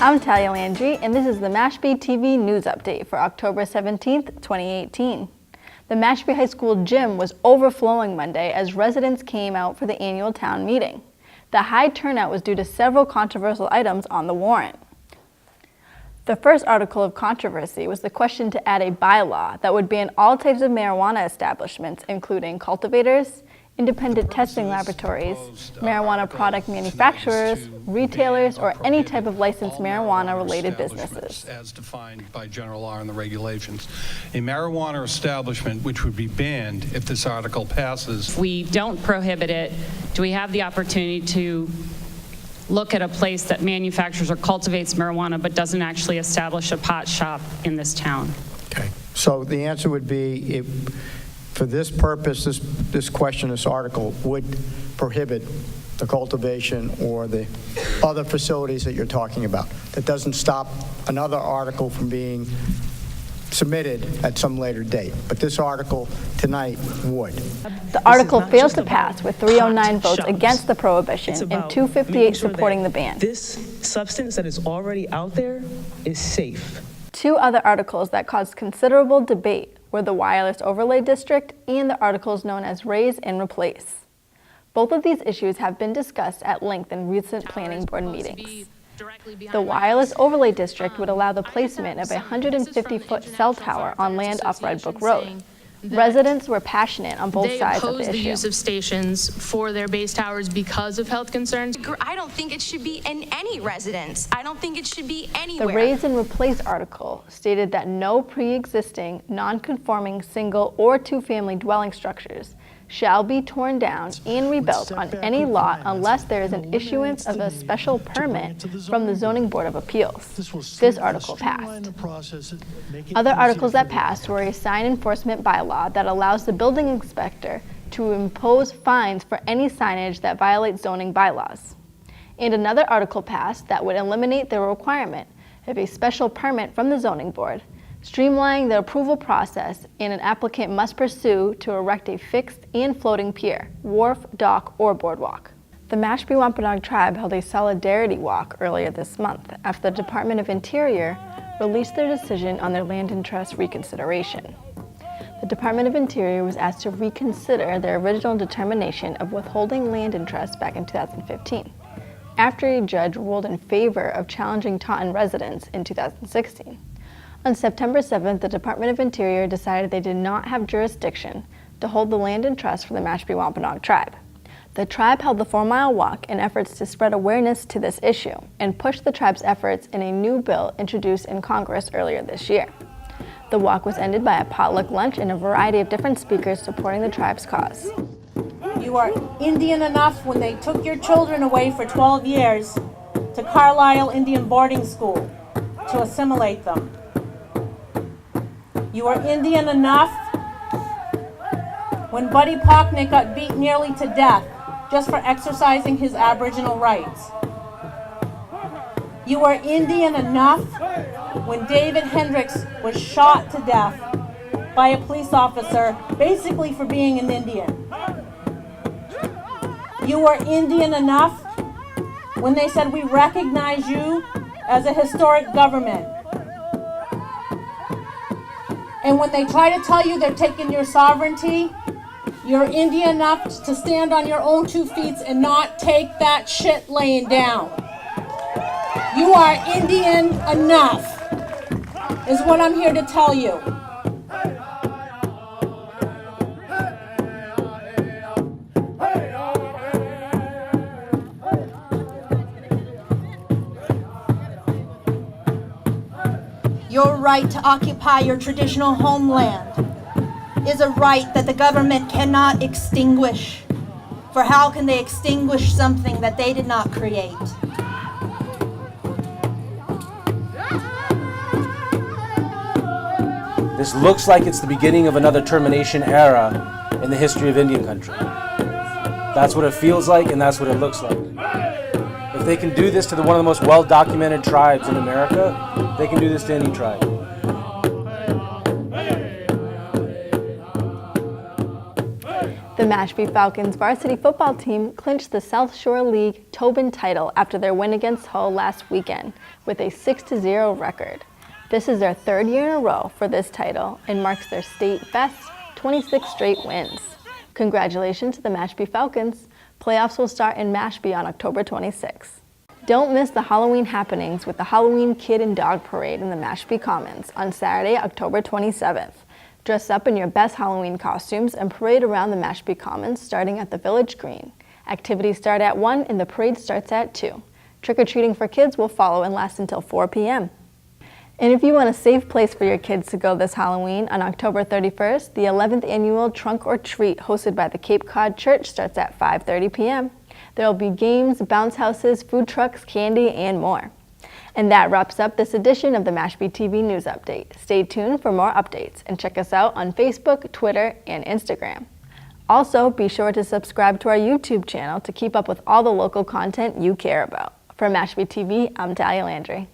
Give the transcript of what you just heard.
I'm Talia Landry, and this is the Mashpee TV News Update for October 17th, 2018. The Mashpee High School gym was overflowing Monday as residents came out for the annual town meeting. The high turnout was due to several controversial items on the warrant. The first article of controversy was the question to add a bylaw that would ban all types of marijuana establishments, including cultivators, independent testing laboratories, marijuana product manufacturers, retailers, or any type of licensed marijuana-related businesses. As defined by general law and the regulations. A marijuana establishment which would be banned if this article passes. If we don't prohibit it, do we have the opportunity to look at a place that manufactures or cultivates marijuana but doesn't actually establish a pot shop in this town? Okay, so the answer would be, if, for this purpose, this question, this article would prohibit the cultivation or the other facilities that you're talking about. That doesn't stop another article from being submitted at some later date. But this article tonight would. The article failed to pass with 309 votes against the prohibition and 258 supporting the ban. This substance that is already out there is safe. Two other articles that caused considerable debate were the Wireless Overlay District and the articles known as Raise and Replace. Both of these issues have been discussed at length in recent planning board meetings. The Wireless Overlay District would allow the placement of a 150-foot cell tower on land off Red Book Road. Residents were passionate on both sides of the issue. They oppose the use of stations for their base towers because of health concerns. I don't think it should be in any residence. I don't think it should be anywhere. The Raise and Replace article stated that no pre-existing, non-conforming single or two-family dwelling structures shall be torn down and rebuilt on any lot unless there is an issuance of a special permit from the Zoning Board of Appeals. This article passed. Other articles that passed were a sign enforcement bylaw that allows the building inspector to impose fines for any signage that violates zoning bylaws. And another article passed that would eliminate the requirement of a special permit from the Zoning Board, streamlining the approval process, and an applicant must pursue to erect a fixed and floating pier, wharf, dock, or boardwalk. The Mashpee Wampanoag tribe held a solidarity walk earlier this month after the Department of Interior released their decision on their land and trust reconsideration. The Department of Interior was asked to reconsider their original determination of withholding land and trust back in 2015, after a judge ruled in favor of challenging Taunton residents in 2016. On September 7th, the Department of Interior decided they did not have jurisdiction to hold the land in trust for the Mashpee Wampanoag tribe. The tribe held the 4-mile walk in efforts to spread awareness to this issue and push the tribe's efforts in a new bill introduced in Congress earlier this year. The walk was ended by a potluck lunch and a variety of different speakers supporting the tribe's cause. You are Indian enough when they took your children away for 12 years to Carlisle Indian Boarding School to assimilate them. You are Indian enough when Buddy Pocknick got beat nearly to death just for exercising his Aboriginal rights. You are Indian enough when David Hendricks was shot to death by a police officer basically for being an Indian. You are Indian enough when they said we recognize you as a historic government. And when they try to tell you they're taking your sovereignty, you're Indian enough to stand on your own 2 feet and not take that shit laying down. You are Indian enough, is what I'm here to tell you. Your right to occupy your traditional homeland is a right that the government cannot extinguish. For how can they extinguish something that they did not create? This looks like it's the beginning of another termination era in the history of Indian country. That's what it feels like, and that's what it looks like. If they can do this to one of the most well-documented tribes in America, they can do this to any tribe. The Mashpee Falcons varsity football team clinched the South Shore League Tobin title after their win against Hull last weekend with a 6-0 record. This is their third year in a row for this title and marks their state best 26 straight wins. Congratulations to the Mashpee Falcons. Playoffs will start in Mashpee on October 26th. Don't miss the Halloween happenings with the Halloween Kid and Dog Parade in the Mashpee Commons on Saturday, October 27th. Dress up in your best Halloween costumes and parade around the Mashpee Commons starting at the Village Green. Activities start at 1 and the parade starts at 2. Trick-or-treating for kids will follow and last until 4 p.m. And if you want a safe place for your kids to go this Halloween, on October 31st, the 11th annual Trunk or Treat hosted by the Cape Cod Church starts at 5:30 p.m. There will be games, bounce houses, food trucks, candy, and more. And that wraps up this edition of the Mashpee TV News Update. Stay tuned for more updates and check us out on Facebook, Twitter, and Instagram. Also, be sure to subscribe to our YouTube channel to keep up with all the local content you care about. For Mashpee TV, I'm Talia Landry.